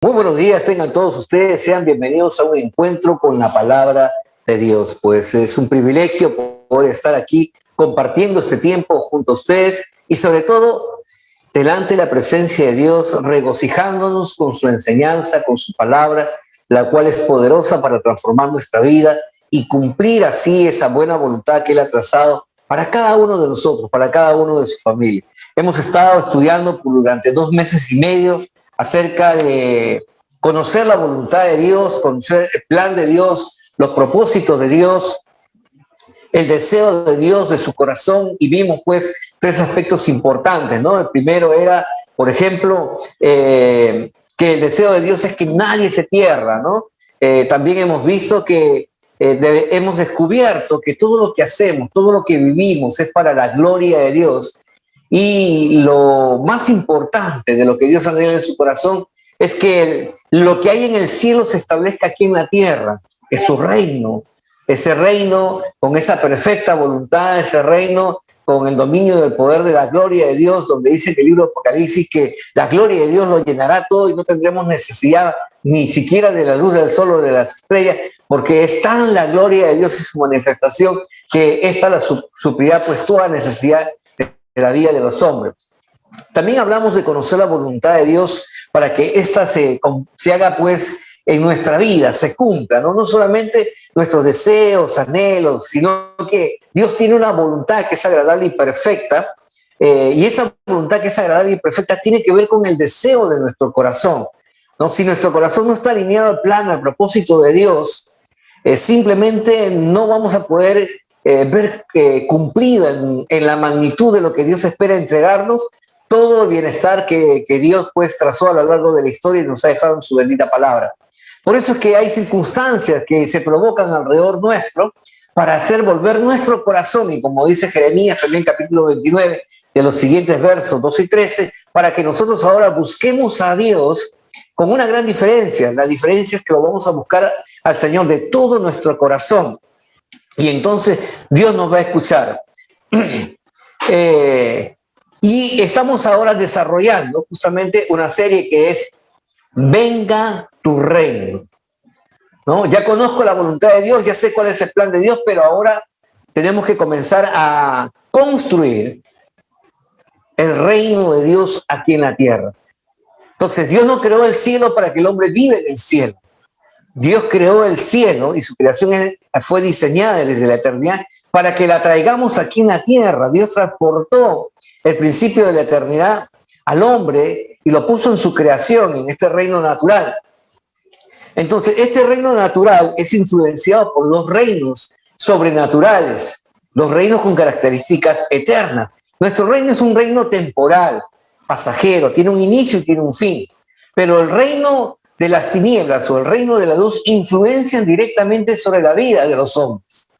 Muy buenos días, tengan todos ustedes, sean bienvenidos a un encuentro con la palabra de Dios. Pues es un privilegio poder estar aquí compartiendo este tiempo junto a ustedes y sobre todo delante de la presencia de Dios, regocijándonos con su enseñanza, con su palabra, la cual es poderosa para transformar nuestra vida y cumplir así esa buena voluntad que Él ha trazado para cada uno de nosotros, para cada uno de su familia. Hemos estado estudiando durante 2 meses y medio acerca de conocer la voluntad de Dios, conocer el plan de Dios, los propósitos de Dios, el deseo de Dios de su corazón, y vimos pues 3 aspectos importantes, ¿no? El primero era, por ejemplo, que el deseo de Dios es que nadie se pierda, ¿no? También hemos visto que hemos descubierto que todo lo que hacemos, todo lo que vivimos es para la gloria de Dios. Y lo más importante de lo que Dios anhela en su corazón es que lo que hay en el cielo se establezca aquí en la tierra, es su reino, ese reino con esa perfecta voluntad, ese reino con el dominio del poder de la gloria de Dios, donde dice que el libro de Apocalipsis que la gloria de Dios lo llenará todo y no tendremos necesidad ni siquiera de la luz del sol o de las estrellas, porque es tan la gloria de Dios y su manifestación que esta la suplirá pues toda necesidad de la vida de los hombres. También hablamos de conocer la voluntad de Dios para que ésta se haga pues en nuestra vida, se cumpla, ¿no? No solamente nuestros deseos, anhelos, sino que Dios tiene una voluntad que es agradable y perfecta, y esa voluntad que es agradable y perfecta tiene que ver con el deseo de nuestro corazón, ¿no? Si nuestro corazón no está alineado al plan, al propósito de Dios, simplemente no vamos a poder ver cumplida en la magnitud de lo que Dios espera entregarnos todo el bienestar que Dios pues trazó a lo largo de la historia y nos ha dejado en su bendita palabra. Por eso es que hay circunstancias que se provocan alrededor nuestro para hacer volver nuestro corazón, y como dice Jeremías también capítulo 29, de los siguientes versos 12 y 13, para que nosotros ahora busquemos a Dios con una gran diferencia. La diferencia es que lo vamos a buscar al Señor de todo nuestro corazón. Y entonces Dios nos va a escuchar. Y estamos ahora desarrollando justamente una serie que es Venga tu reino, ¿no? Ya conozco la voluntad de Dios, ya sé cuál es el plan de Dios, pero ahora tenemos que comenzar a construir el reino de Dios aquí en la tierra. Entonces, Dios no creó el cielo para que el hombre viva en el cielo. Dios creó el cielo y su creación fue diseñada desde la eternidad para que la traigamos aquí en la tierra. Dios transportó el principio de la eternidad al hombre y lo puso en su creación, en este reino natural. Entonces, este reino natural es influenciado por 2 reinos sobrenaturales, 2 reinos con características eternas. Nuestro reino es un reino temporal, pasajero, tiene un inicio y tiene un fin, pero el reino de las tinieblas o el reino de la luz influencian directamente sobre la vida de los hombres.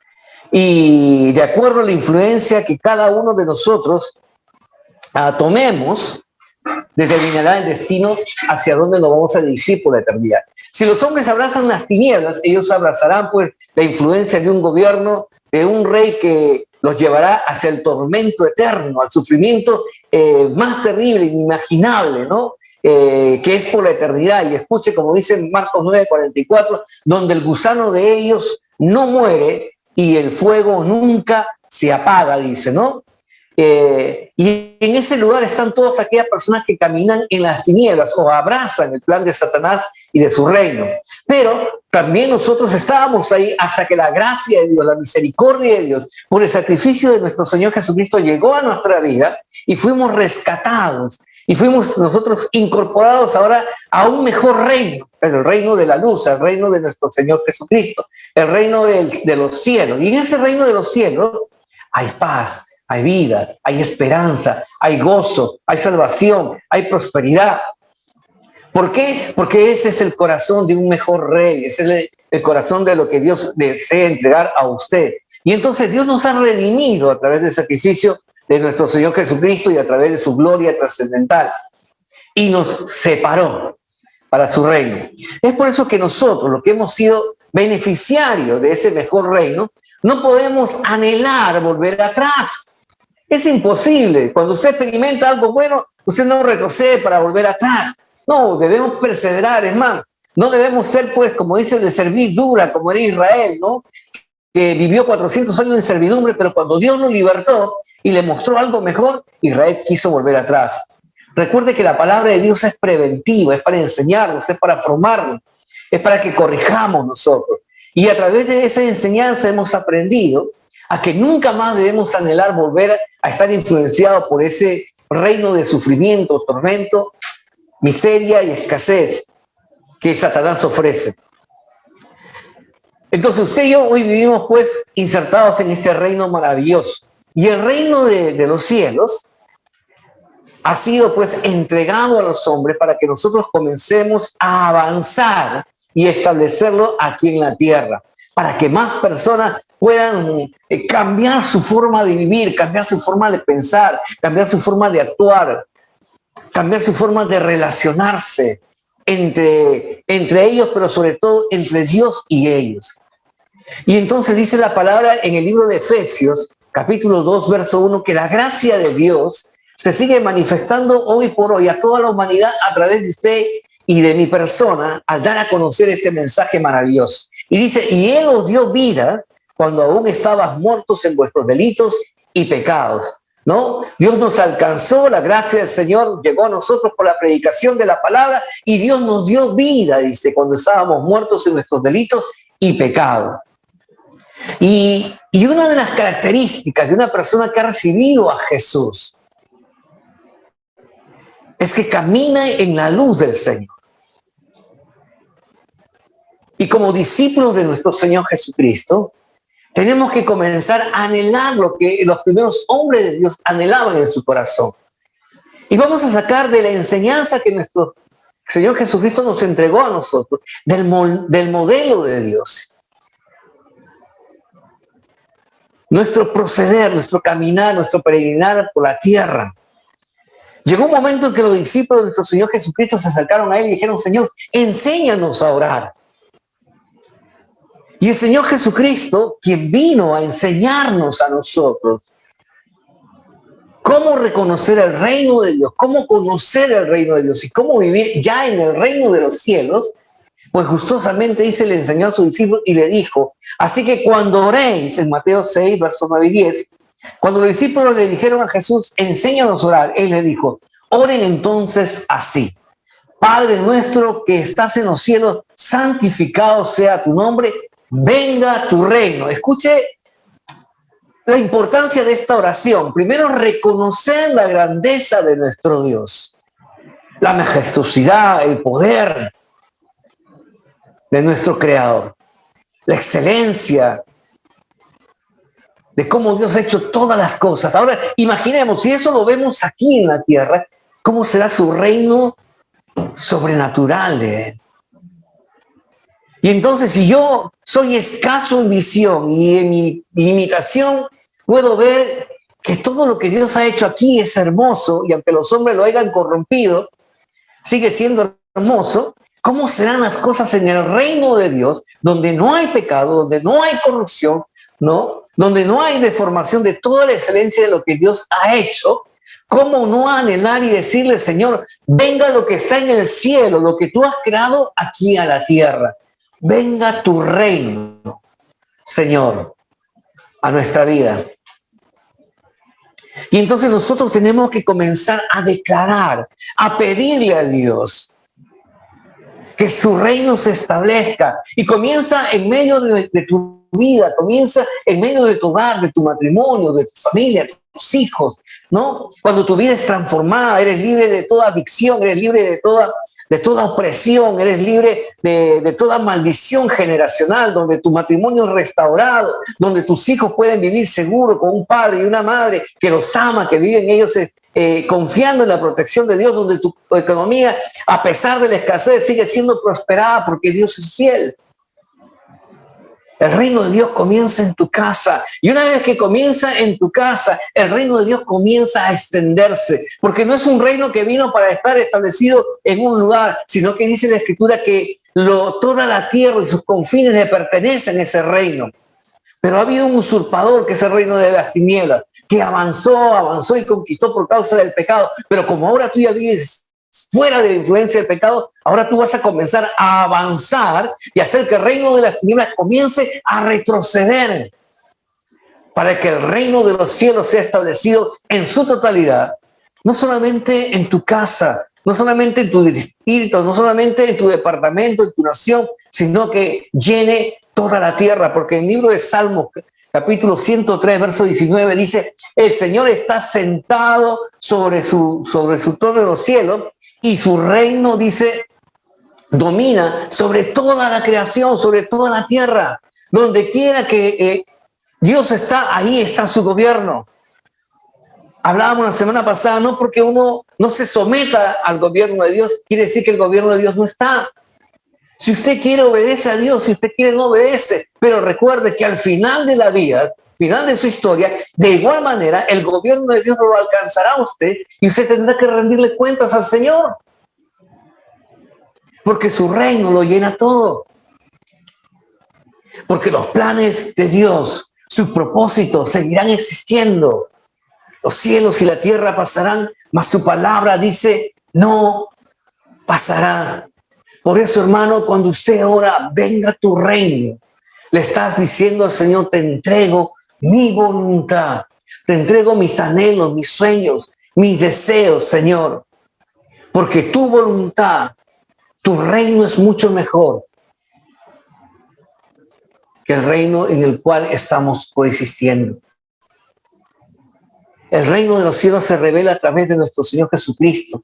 Y de acuerdo a la influencia que cada uno de nosotros tomemos, determinará el destino hacia dónde nos vamos a dirigir por la eternidad. Si los hombres abrazan las tinieblas, ellos abrazarán pues la influencia de un gobierno, de un rey que los llevará hacia el tormento eterno, al sufrimiento más terrible, inimaginable, ¿no? Que es por la eternidad. Y escuche como dice en Marcos 9:44, donde el gusano de ellos no muere y el fuego nunca se apaga, dice, ¿no? Y en ese lugar están todas aquellas personas que caminan en las tinieblas o abrazan el plan de Satanás y de su reino. Pero también nosotros estábamos ahí hasta que la gracia de Dios, la misericordia de Dios, por el sacrificio de nuestro Señor Jesucristo llegó a nuestra vida y fuimos rescatados. Y fuimos nosotros incorporados ahora a un mejor reino, es el reino de la luz, el reino de nuestro Señor Jesucristo, el reino de los cielos. Y en ese reino de los cielos hay paz, hay vida, hay esperanza, hay gozo, hay salvación, hay prosperidad. ¿Por qué? Porque ese es el corazón de un mejor rey, ese es el corazón de lo que Dios desea entregar a usted. Y entonces Dios nos ha redimido a través del sacrificio de nuestro Señor Jesucristo y a través de su gloria trascendental. Y nos separó para su reino. Es por eso que nosotros, los que hemos sido beneficiarios de ese mejor reino, no podemos anhelar volver atrás. Es imposible. Cuando usted experimenta algo bueno, usted no retrocede para volver atrás. No, debemos perseverar, es más, no debemos ser, pues, como dice, de servir dura, como era Israel, ¿no? Que vivió 400 años en servidumbre, pero cuando Dios lo libertó y le mostró algo mejor, Israel quiso volver atrás. Recuerde que la palabra de Dios es preventiva, es para enseñarnos, es para formarnos, es para que corrijamos nosotros. Y a través de esa enseñanza hemos aprendido a que nunca más debemos anhelar volver a estar influenciados por ese reino de sufrimiento, tormento, miseria y escasez que Satanás ofrece. Entonces usted y yo hoy vivimos pues insertados en este reino maravilloso. Y el reino de los cielos ha sido pues entregado a los hombres para que nosotros comencemos a avanzar y establecerlo aquí en la tierra, para que más personas puedan cambiar su forma de vivir, cambiar su forma de pensar, cambiar su forma de actuar, cambiar su forma de relacionarse entre ellos, pero sobre todo entre Dios y ellos. Y entonces dice la palabra en el libro de Efesios, capítulo 2, verso 1, que la gracia de Dios se sigue manifestando hoy por hoy a toda la humanidad a través de usted y de mi persona al dar a conocer este mensaje maravilloso. Y dice, y Él os dio vida cuando aún estabas muertos en vuestros delitos y pecados, ¿no? Dios nos alcanzó, la gracia del Señor llegó a nosotros por la predicación de la palabra y Dios nos dio vida, dice, cuando estábamos muertos en nuestros delitos y pecados. Y una de las características de una persona que ha recibido a Jesús es que camina en la luz del Señor. Y como discípulos de nuestro Señor Jesucristo, tenemos que comenzar a anhelar lo que los primeros hombres de Dios anhelaban en su corazón. Y vamos a sacar de la enseñanza que nuestro Señor Jesucristo nos entregó a nosotros, del modelo de Dios. Nuestro proceder, nuestro caminar, nuestro peregrinar por la tierra. Llegó un momento en que los discípulos de nuestro Señor Jesucristo se acercaron a Él y dijeron, Señor, enséñanos a orar. Y el Señor Jesucristo, quien vino a enseñarnos a nosotros cómo reconocer el reino de Dios, cómo conocer el reino de Dios y cómo vivir ya en el reino de los cielos, pues gustosamente dice, le enseñó a sus discípulos y le dijo, así que cuando oréis, en Mateo 6, versos 9 y 10, cuando los discípulos le dijeron a Jesús, enséñanos a orar, Él le dijo, oren entonces así. Padre nuestro que estás en los cielos, santificado sea tu nombre, venga tu reino. Escuche la importancia de esta oración. Primero, reconocer la grandeza de nuestro Dios, la majestuosidad, el poder de nuestro Creador, la excelencia de cómo Dios ha hecho todas las cosas. Ahora, imaginemos, si eso lo vemos aquí en la tierra, ¿cómo será su reino sobrenatural de Él? Y entonces, si yo soy escaso en visión y en mi limitación puedo ver que todo lo que Dios ha hecho aquí es hermoso, y aunque los hombres lo hayan corrompido, sigue siendo hermoso, ¿cómo serán las cosas en el reino de Dios, donde no hay pecado, donde no hay corrupción, ¿no? Donde no hay deformación de toda la excelencia de lo que Dios ha hecho? ¿Cómo no anhelar y decirle, Señor, venga lo que está en el cielo, lo que tú has creado aquí a la tierra? Venga tu reino, Señor, a nuestra vida. Y entonces nosotros tenemos que comenzar a declarar, a pedirle a Dios que su reino se establezca. Y comienza en medio de tu vida, comienza en medio de tu hogar, de tu matrimonio, de tu familia, de tus hijos, ¿no? Cuando tu vida es transformada, eres libre de toda adicción, eres libre de toda opresión, eres libre de toda maldición generacional, donde tu matrimonio es restaurado, donde tus hijos pueden vivir seguros con un padre y una madre que los ama, que viven ellos confiando en la protección de Dios, donde tu economía, a pesar de la escasez, sigue siendo prosperada porque Dios es fiel. El reino de Dios comienza en tu casa. Y una vez que comienza en tu casa, el reino de Dios comienza a extenderse. Porque no es un reino que vino para estar establecido en un lugar, sino que dice la Escritura que toda la tierra y sus confines le pertenecen a ese reino. Pero ha habido un usurpador, que es el reino de las tinieblas, que avanzó y conquistó por causa del pecado. Pero como ahora tú ya vives fuera de la influencia del pecado, ahora tú vas a comenzar a avanzar y hacer que el reino de las tinieblas comience a retroceder para que el reino de los cielos sea establecido en su totalidad, no solamente en tu casa, no solamente en tu distrito, no solamente en tu departamento, en tu nación, sino que llene toda la tierra, porque en el libro de Salmos, capítulo 103, verso 19, dice, el Señor está sentado sobre su trono de los cielos y su reino, dice, domina sobre toda la creación, sobre toda la tierra. Donde quiera que Dios está, ahí está su gobierno. Hablábamos la semana pasada, no porque uno no se someta al gobierno de Dios, quiere decir que el gobierno de Dios no está. Si usted quiere, obedece a Dios. Si usted quiere, no obedece. Pero recuerde que al final de la vida, final de su historia, de igual manera, el gobierno de Dios lo alcanzará a usted y usted tendrá que rendirle cuentas al Señor. Porque su reino lo llena todo. Porque los planes de Dios, sus propósitos seguirán existiendo. Los cielos y la tierra pasarán, mas su palabra dice, no pasará. Por eso, hermano, cuando usted ora, venga tu reino, le estás diciendo al Señor, te entrego mi voluntad, te entrego mis anhelos, mis sueños, mis deseos, Señor. Porque tu voluntad, tu reino es mucho mejor que el reino en el cual estamos coexistiendo. El reino de los cielos se revela a través de nuestro Señor Jesucristo,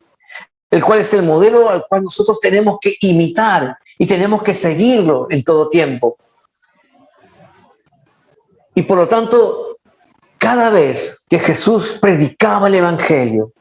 el cual es el modelo al cual nosotros tenemos que imitar y tenemos que seguirlo en todo tiempo. Y por lo tanto, cada vez que Jesús predicaba el Evangelio,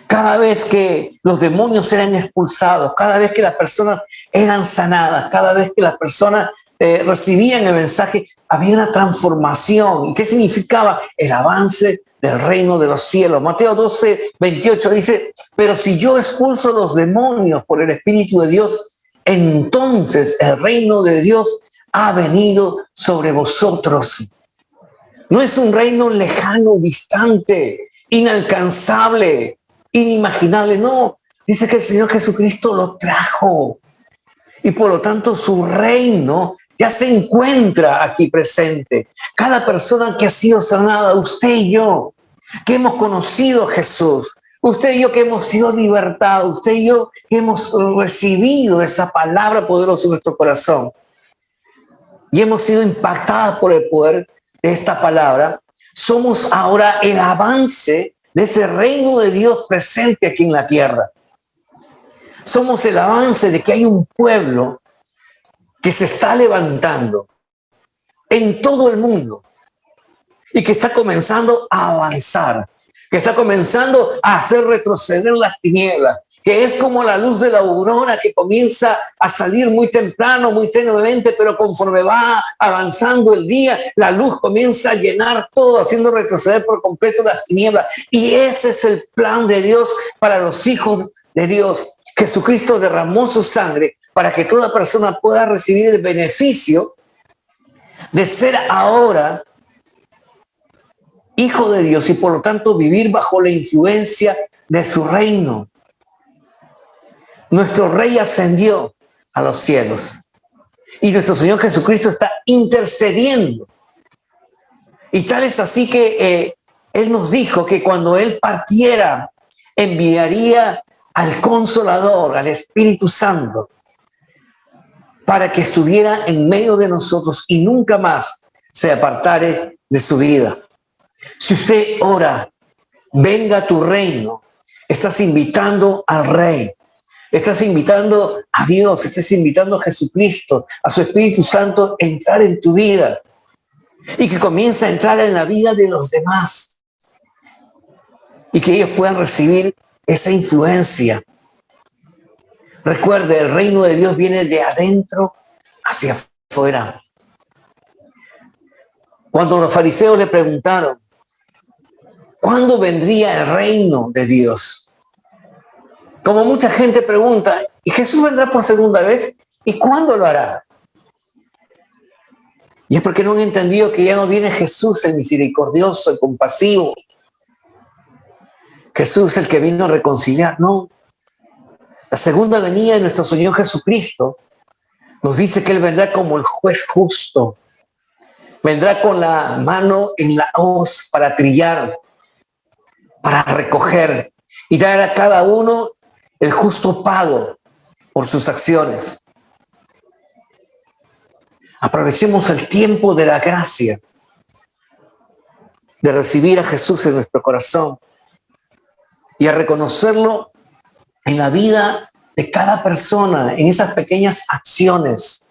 cada vez que los demonios eran expulsados, cada vez que las personas eran sanadas, cada vez que las personas recibían el mensaje, había una transformación. ¿Y qué significaba? El avance del reino de los cielos. Mateo 12, 28 dice, pero si yo expulso los demonios por el Espíritu de Dios, entonces el reino de Dios ha venido sobre vosotros. No es un reino lejano, distante, inalcanzable, inimaginable. No, dice que el Señor Jesucristo lo trajo. Y por lo tanto su reino ya se encuentra aquí presente. Cada persona que ha sido sanada, usted y yo, que hemos conocido a Jesús, usted y yo que hemos sido libertados, usted y yo que hemos recibido esa palabra poderosa en nuestro corazón y hemos sido impactadas por el poder de esta palabra, somos ahora el avance de ese reino de Dios presente aquí en la tierra. Somos el avance de que hay un pueblo que se está levantando en todo el mundo y que está comenzando a avanzar, que está comenzando a hacer retroceder las tinieblas, que es como la luz de la aurora que comienza a salir muy temprano, muy tenuemente, pero conforme va avanzando el día, la luz comienza a llenar todo, haciendo retroceder por completo las tinieblas. Y ese es el plan de Dios para los hijos de Dios. Jesucristo derramó su sangre para que toda persona pueda recibir el beneficio de ser ahora hijo de Dios y por lo tanto vivir bajo la influencia de su reino. Nuestro Rey ascendió a los cielos y nuestro Señor Jesucristo está intercediendo. Y tal es así que Él nos dijo que cuando Él partiera enviaría al Consolador, al Espíritu Santo, para que estuviera en medio de nosotros y nunca más se apartare de su vida. Si usted ora, venga a tu reino, estás invitando al Rey, estás invitando a Dios, estás invitando a Jesucristo, a su Espíritu Santo a entrar en tu vida y que comience a entrar en la vida de los demás y que ellos puedan recibir esa influencia. Recuerde, el reino de Dios viene de adentro hacia afuera. Cuando los fariseos le preguntaron, ¿cuándo vendría el reino de Dios? Como mucha gente pregunta, ¿y Jesús vendrá por segunda vez? ¿Y cuándo lo hará? Y es porque no han entendido que ya no viene Jesús el misericordioso, el compasivo. Jesús el que vino a reconciliar, no. La segunda venida de nuestro Señor Jesucristo nos dice que Él vendrá como el juez justo. Vendrá con la mano en la hoz para trillar, para recoger y dar a cada uno el justo pago por sus acciones. Aprovechemos el tiempo de la gracia, de recibir a Jesús en nuestro corazón y a reconocerlo en la vida de cada persona, en esas pequeñas acciones.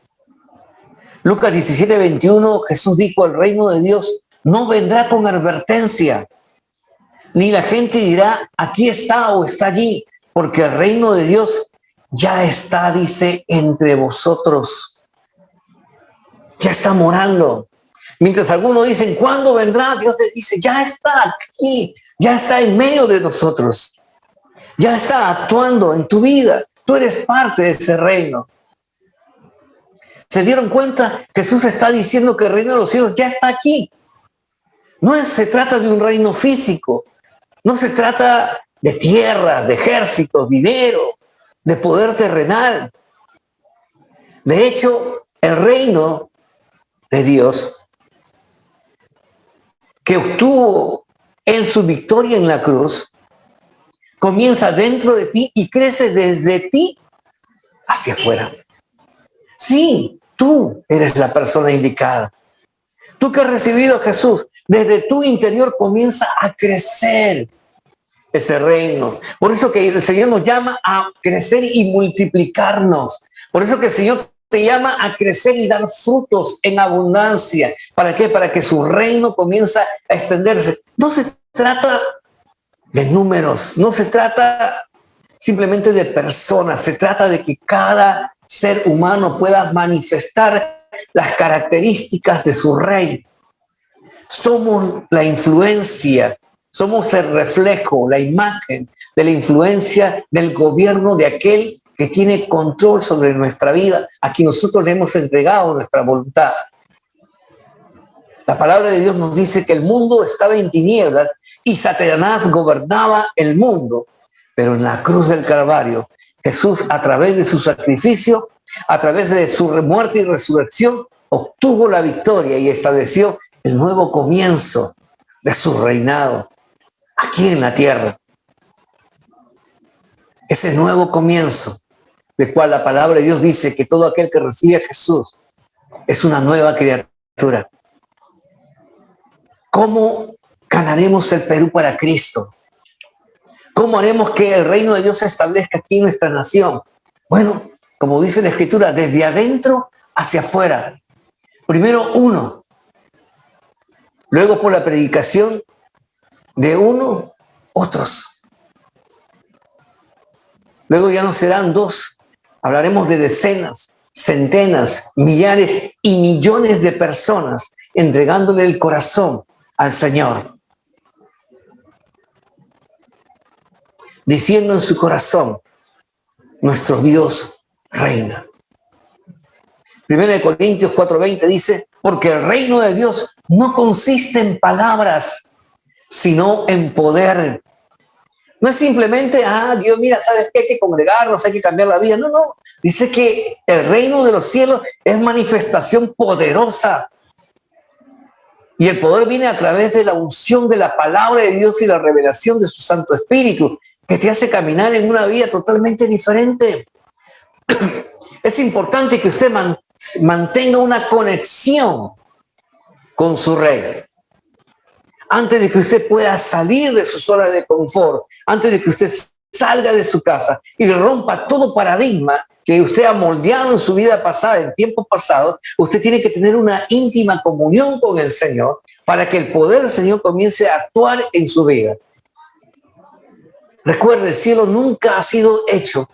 Lucas 17:21, Jesús dijo: el reino de Dios no vendrá con advertencia, ni la gente dirá aquí está o está allí, porque el reino de Dios ya está, dice, entre vosotros. Ya está morando. Mientras algunos dicen, ¿cuándo vendrá? Dios dice, ya está aquí, ya está en medio de nosotros. Ya está actuando en tu vida. Tú eres parte de ese reino. ¿Se dieron cuenta? Jesús está diciendo que el reino de los cielos ya está aquí. No se trata de un reino físico. No se trata de tierras, de ejércitos, dinero, de poder terrenal. De hecho, el reino de Dios que obtuvo en su victoria en la cruz comienza dentro de ti y crece desde ti hacia afuera. Sí, tú eres la persona indicada. Tú que has recibido a Jesús, desde tu interior comienza a crecer ese reino. Por eso que el Señor nos llama a crecer y multiplicarnos. Por eso que el Señor te llama a crecer y dar frutos en abundancia. ¿Para qué? Para que su reino comience a extenderse. No se trata de números, no se trata simplemente de personas, se trata de que cada ser humano pueda manifestar las características de su reino. Somos la influencia, somos el reflejo, la imagen de la influencia del gobierno de aquel que tiene control sobre nuestra vida, a quien nosotros le hemos entregado nuestra voluntad. La palabra de Dios nos dice que el mundo estaba en tinieblas y Satanás gobernaba el mundo. Pero en la cruz del Calvario, Jesús, a través de su sacrificio, a través de su muerte y resurrección, obtuvo la victoria y estableció el nuevo comienzo de su reinado aquí en la tierra. Ese nuevo comienzo, del cual la palabra de Dios dice que todo aquel que recibe a Jesús es una nueva criatura. ¿Cómo ganaremos el Perú para Cristo? ¿Cómo haremos que el reino de Dios se establezca aquí en nuestra nación? Bueno, como dice la Escritura, desde adentro hacia afuera. Primero uno, luego por la predicación de uno, otros. Luego ya no serán dos, hablaremos de decenas, centenas, millares y millones de personas entregándole el corazón al Señor, diciendo en su corazón, nuestro Dios reina. 1 Corintios 4:20 dice, porque el reino de Dios no consiste en palabras, sino en poder. No es simplemente, Dios, mira, ¿sabes qué? Hay que congregarnos, hay que cambiar la vida. No, no. Dice que el reino de los cielos es manifestación poderosa. Y el poder viene a través de la unción de la palabra de Dios y la revelación de su Santo Espíritu, que te hace caminar en una vida totalmente diferente. Es importante que usted mantenga una conexión con su Rey. Antes de que usted pueda salir de su zona de confort, antes de que usted salga de su casa y rompa todo paradigma que usted ha moldeado en su vida pasada, en tiempos pasados, usted tiene que tener una íntima comunión con el Señor para que el poder del Señor comience a actuar en su vida. Recuerde, el cielo nunca ha sido hecho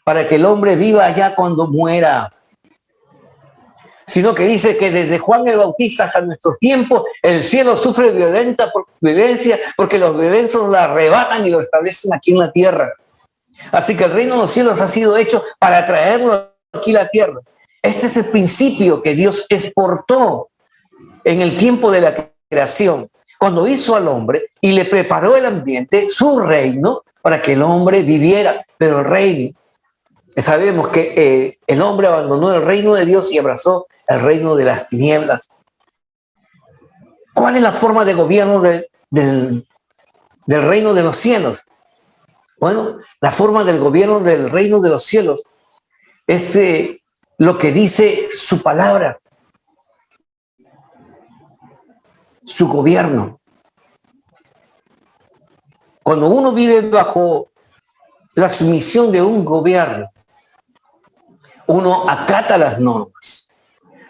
para que el hombre viva allá cuando muera, sino que dice que desde Juan el Bautista hasta nuestros tiempos, el cielo sufre violencia porque los violentos lo arrebatan y lo establecen aquí en la tierra. Así que el reino de los cielos ha sido hecho para traerlo aquí a la tierra. Este es el principio que Dios exportó en el tiempo de la creación, cuando hizo al hombre y le preparó el ambiente, su reino, para que el hombre viviera. Pero el reino Sabemos que el hombre abandonó el reino de Dios y abrazó el reino de las tinieblas. ¿Cuál es la forma de gobierno del reino de los cielos? Bueno, la forma del gobierno del reino de los cielos es lo que dice su palabra, su gobierno. Cuando uno vive bajo la sumisión de un gobierno, uno acata las normas,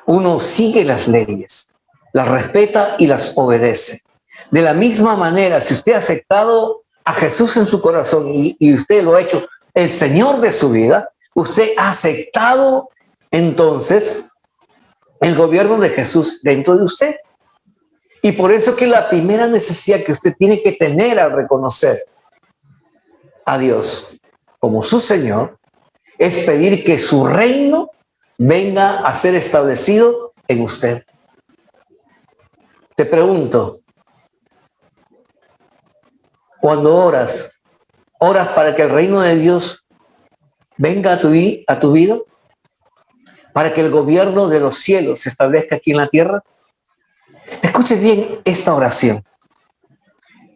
uno sigue las leyes, las respeta y las obedece. De la misma manera, si usted ha aceptado a Jesús en su corazón y usted lo ha hecho el Señor de su vida, usted ha aceptado entonces el gobierno de Jesús dentro de usted. Y por eso que la primera necesidad que usted tiene que tener al reconocer a Dios como su Señor es pedir que su reino venga a ser establecido en usted. Te pregunto, cuando oras para que el reino de Dios venga a tu vida, para que el gobierno de los cielos se establezca aquí en la tierra. Escuche bien esta oración.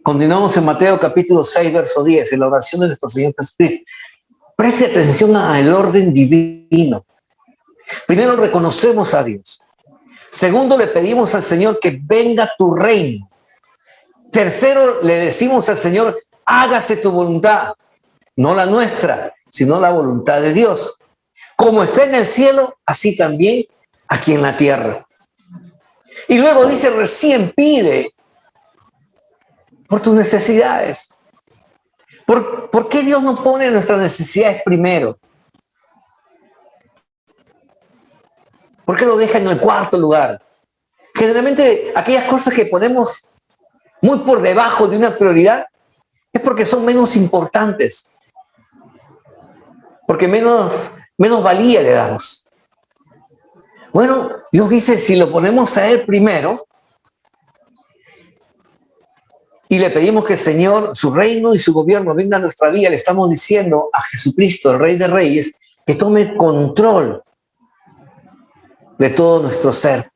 Continuamos en Mateo capítulo 6, verso 10, en la oración de nuestro Señor Jesucristo. Preste atención al orden divino. Primero, reconocemos a Dios. Segundo, le pedimos al Señor que venga tu reino. Tercero, le decimos al Señor, hágase tu voluntad, no la nuestra, sino la voluntad de Dios. Como está en el cielo, así también aquí en la tierra. Y luego dice, recién pide por tus necesidades. ¿Por qué Dios no pone nuestras necesidades primero? ¿Por qué lo deja en el cuarto lugar? Generalmente aquellas cosas que ponemos muy por debajo de una prioridad es porque son menos importantes, porque menos valía le damos. Bueno, Dios dice, si lo ponemos a Él primero y le pedimos que el Señor, su reino y su gobierno venga a nuestra vida, le estamos diciendo a Jesucristo, el Rey de Reyes, que tome control de todo nuestro ser.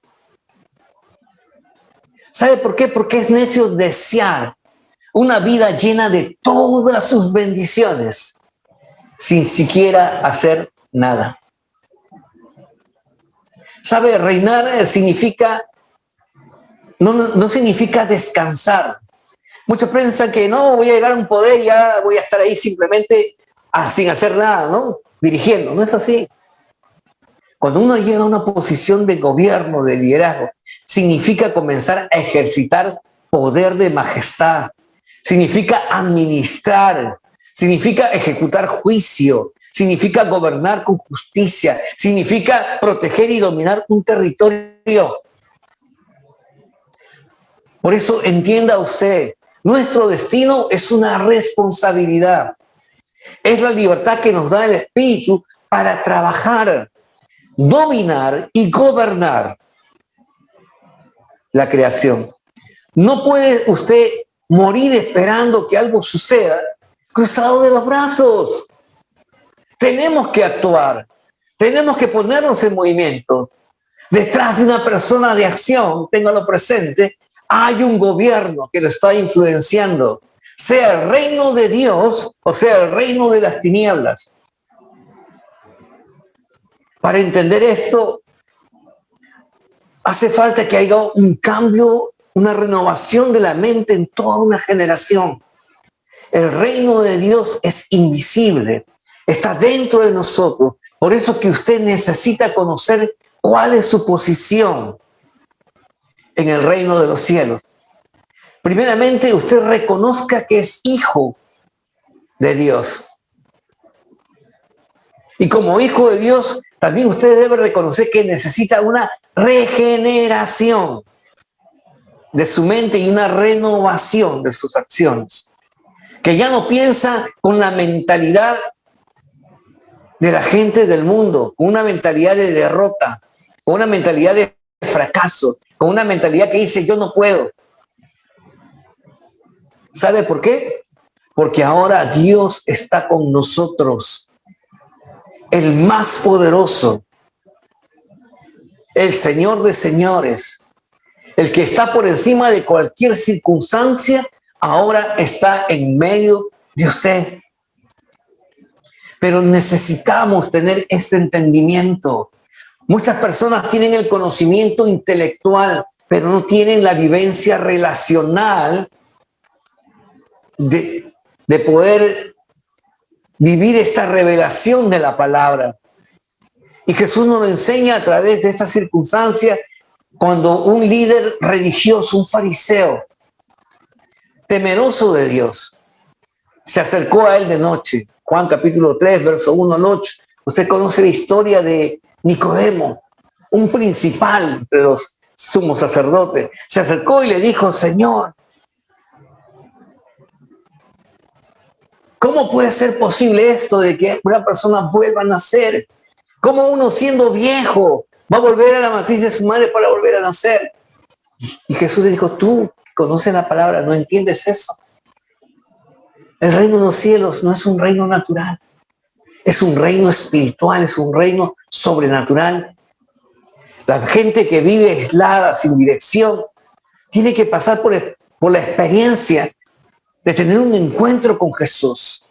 ¿Sabe por qué? Porque es necio desear una vida llena de todas sus bendiciones sin siquiera hacer nada. ¿Sabe? Reinar significa, no significa descansar. Muchos piensan que no, voy a llegar a un poder y ya voy a estar ahí simplemente sin hacer nada, ¿no? Dirigiendo. No es así. Cuando uno llega a una posición de gobierno, de liderazgo, significa comenzar a ejercitar poder de majestad. Significa administrar. Significa ejecutar juicio. Significa gobernar con justicia. Significa proteger y dominar un territorio. Por eso entienda usted, nuestro destino es una responsabilidad. Es la libertad que nos da el Espíritu para trabajar, dominar y gobernar la creación. No puede usted morir esperando que algo suceda cruzado de los brazos. Tenemos que actuar, tenemos que ponernos en movimiento. Detrás de una persona de acción, téngalo presente, hay un gobierno que lo está influenciando, sea el reino de Dios o sea el reino de las tinieblas. Para entender esto, hace falta que haya un cambio, una renovación de la mente en toda una generación. El reino de Dios es invisible, está dentro de nosotros. Por eso que usted necesita conocer cuál es su posición en el reino de los cielos. Primeramente, usted reconozca que es hijo de Dios. Y como hijo de Dios, también usted debe reconocer que necesita una regeneración de su mente y una renovación de sus acciones. Que ya no piensa con la mentalidad de la gente del mundo, con una mentalidad de derrota, con una mentalidad de fracaso, con una mentalidad que dice yo no puedo. ¿Sabe por qué? Porque ahora Dios está con nosotros. el más poderoso, el Señor de señores, el que está por encima de cualquier circunstancia, ahora está en medio de usted. Pero necesitamos tener este entendimiento. Muchas personas tienen el conocimiento intelectual, pero no tienen la vivencia relacional de poder vivir esta revelación de la palabra. Y Jesús nos lo enseña a través de esta circunstancia cuando un líder religioso, un fariseo, temeroso de Dios, se acercó a él de noche. Juan capítulo 3, verso 1 al 8. Usted conoce la historia de Nicodemo, un principal entre los sumos sacerdotes. Se acercó y le dijo: Señor, ¿cómo puede ser posible esto de que una persona vuelva a nacer? ¿Cómo uno siendo viejo va a volver a la matriz de su madre para volver a nacer? Y Jesús le dijo: tú conoces la palabra, ¿no entiendes eso? El reino de los cielos no es un reino natural, es un reino espiritual, es un reino sobrenatural. La gente que vive aislada, sin dirección, tiene que pasar por la experiencia de tener un encuentro con Jesús.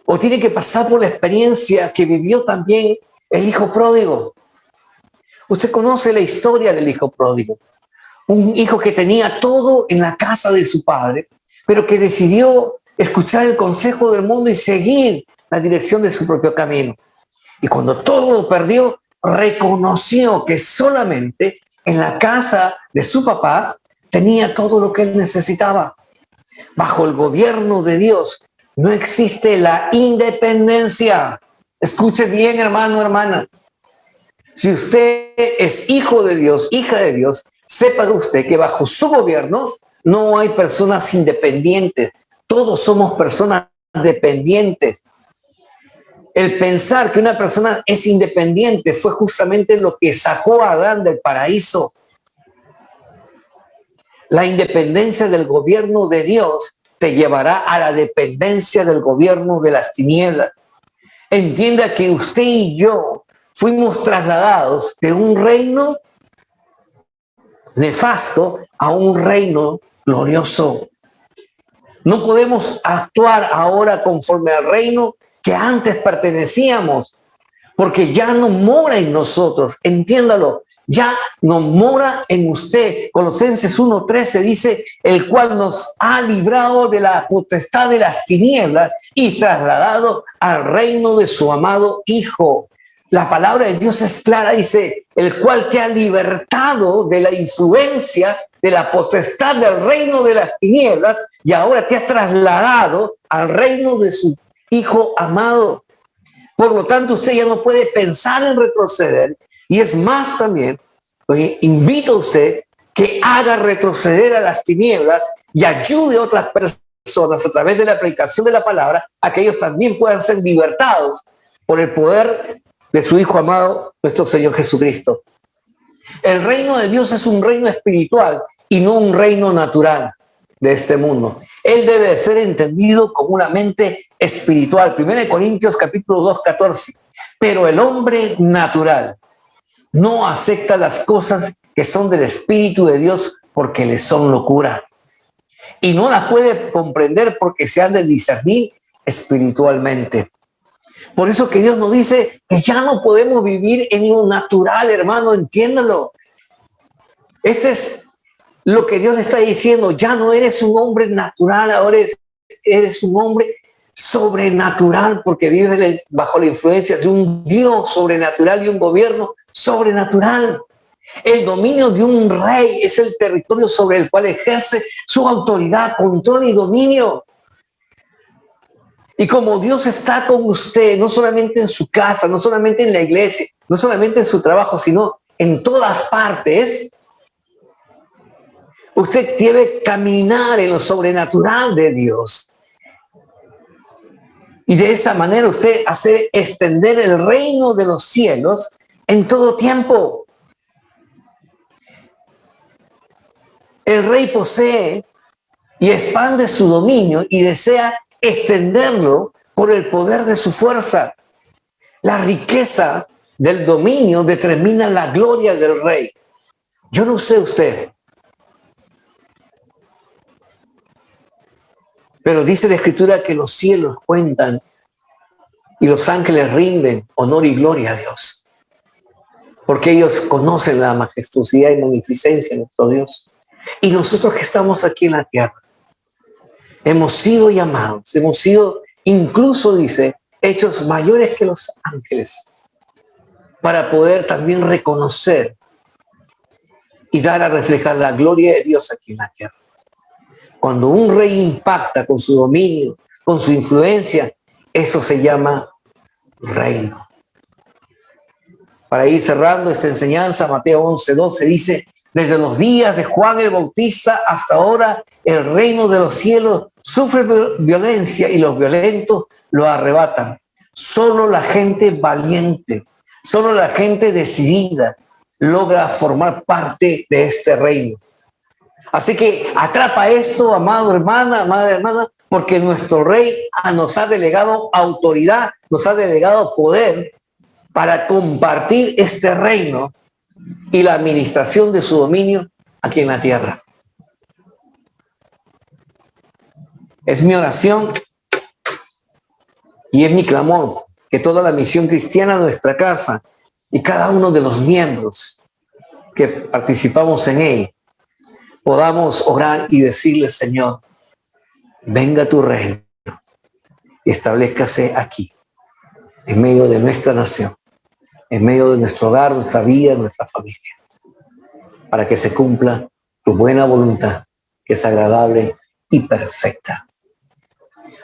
O tiene que pasar por la experiencia que vivió también el hijo pródigo. Usted conoce la historia del hijo pródigo. Un hijo que tenía todo en la casa de su padre, pero que decidió escuchar el consejo del mundo y seguir la dirección de su propio camino. Y cuando todo lo perdió, reconoció que solamente en la casa de su papá tenía todo lo que él necesitaba. Bajo el gobierno de Dios no existe la independencia. Escuche bien, hermano, hermana. Si usted es hijo de Dios, hija de Dios, sepa usted que bajo su gobierno no hay personas independientes. Todos somos personas dependientes. El pensar que una persona es independiente fue justamente lo que sacó a Adán del paraíso. La independencia del gobierno de Dios te llevará a la dependencia del gobierno de las tinieblas. Entienda que usted y yo fuimos trasladados de un reino nefasto a un reino glorioso. No podemos actuar ahora conforme al reino que antes pertenecíamos, porque ya no mora en nosotros. Entiéndalo, ya no mora en usted. Colosenses 1:13 dice: el cual nos ha librado de la potestad de las tinieblas y trasladado al reino de su amado Hijo. La palabra de Dios es clara, dice: el cual te ha libertado de la influencia, de la potestad del reino de las tinieblas, y ahora te has trasladado al reino de su Hijo amado. Por lo tanto, usted ya no puede pensar en retroceder. Y es más, también, invito a usted que haga retroceder a las tinieblas y ayude a otras personas a través de la predicación de la palabra a que ellos también puedan ser libertados por el poder de su Hijo amado, nuestro Señor Jesucristo. El reino de Dios es un reino espiritual y no un reino natural de este mundo. Él debe ser entendido como una mente espiritual. 1 Corintios capítulo 2, 14. Pero el hombre natural no acepta las cosas que son del Espíritu de Dios porque le son locura. Y no las puede comprender porque se han de discernir espiritualmente. Por eso que Dios nos dice que ya no podemos vivir en lo natural, hermano, entiéndalo. Este es lo que Dios le está diciendo: ya no eres un hombre natural, ahora eres un hombre sobrenatural, porque vives bajo la influencia de un Dios sobrenatural y un gobierno sobrenatural. El dominio de un rey es el territorio sobre el cual ejerce su autoridad, control y dominio. Y como Dios está con usted, no solamente en su casa, no solamente en la iglesia, no solamente en su trabajo, sino en todas partes, usted debe caminar en lo sobrenatural de Dios. Y de esa manera usted hace extender el reino de los cielos en todo tiempo. El rey posee y expande su dominio y desea extenderlo por el poder de su fuerza. La riqueza del dominio determina la gloria del rey. Yo no sé usted, pero dice la Escritura que los cielos cuentan y los ángeles rinden honor y gloria a Dios, porque ellos conocen la majestuosidad y magnificencia de nuestro Dios. Y nosotros que estamos aquí en la tierra, hemos sido llamados, hemos sido incluso, dice, hechos mayores que los ángeles, para poder también reconocer y dar a reflejar la gloria de Dios aquí en la tierra. Cuando un rey impacta con su dominio, con su influencia, eso se llama reino. Para ir cerrando esta enseñanza, Mateo 11:12 dice: desde los días de Juan el Bautista hasta ahora, el reino de los cielos sufre violencia y los violentos lo arrebatan. Solo la gente valiente, solo la gente decidida logra formar parte de este reino. Así que atrapa esto, amado hermana, amada hermana, porque nuestro rey nos ha delegado autoridad, nos ha delegado poder para compartir este reino y la administración de su dominio aquí en la tierra. Es mi oración y es mi clamor que toda la misión cristiana de nuestra casa y cada uno de los miembros que participamos en ella podamos orar y decirle: Señor, venga tu reino y establezcase aquí, en medio de nuestra nación, en medio de nuestro hogar, nuestra vida, nuestra familia, para que se cumpla tu buena voluntad, que es agradable y perfecta.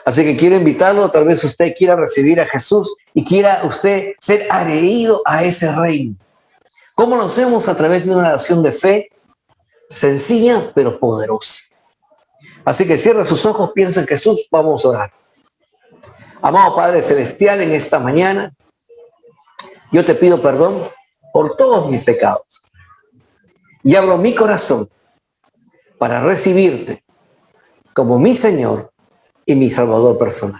Así que quiero invitarlo, tal vez usted quiera recibir a Jesús y quiera usted ser adherido a ese reino. ¿Cómo lo hacemos? A través de una oración de fe, sencilla pero poderosa. Así que cierra sus ojos, piensa en Jesús, vamos a orar. Amado Padre Celestial, en esta mañana, yo te pido perdón por todos mis pecados y abro mi corazón para recibirte como mi Señor y mi Salvador personal.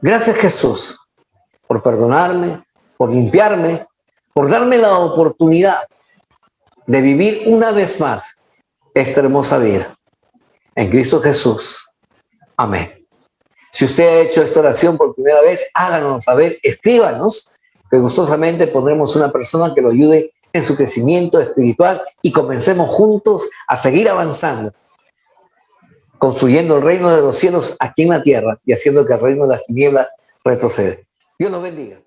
Gracias, Jesús, por perdonarme, por limpiarme, por darme la oportunidad de vivir una vez más esta hermosa vida. En Cristo Jesús. Amén. Si usted ha hecho esta oración por primera vez, háganos saber, escríbanos, que gustosamente pondremos una persona que lo ayude en su crecimiento espiritual y comencemos juntos a seguir avanzando, construyendo el reino de los cielos aquí en la tierra y haciendo que el reino de las tinieblas retroceda. Dios los bendiga.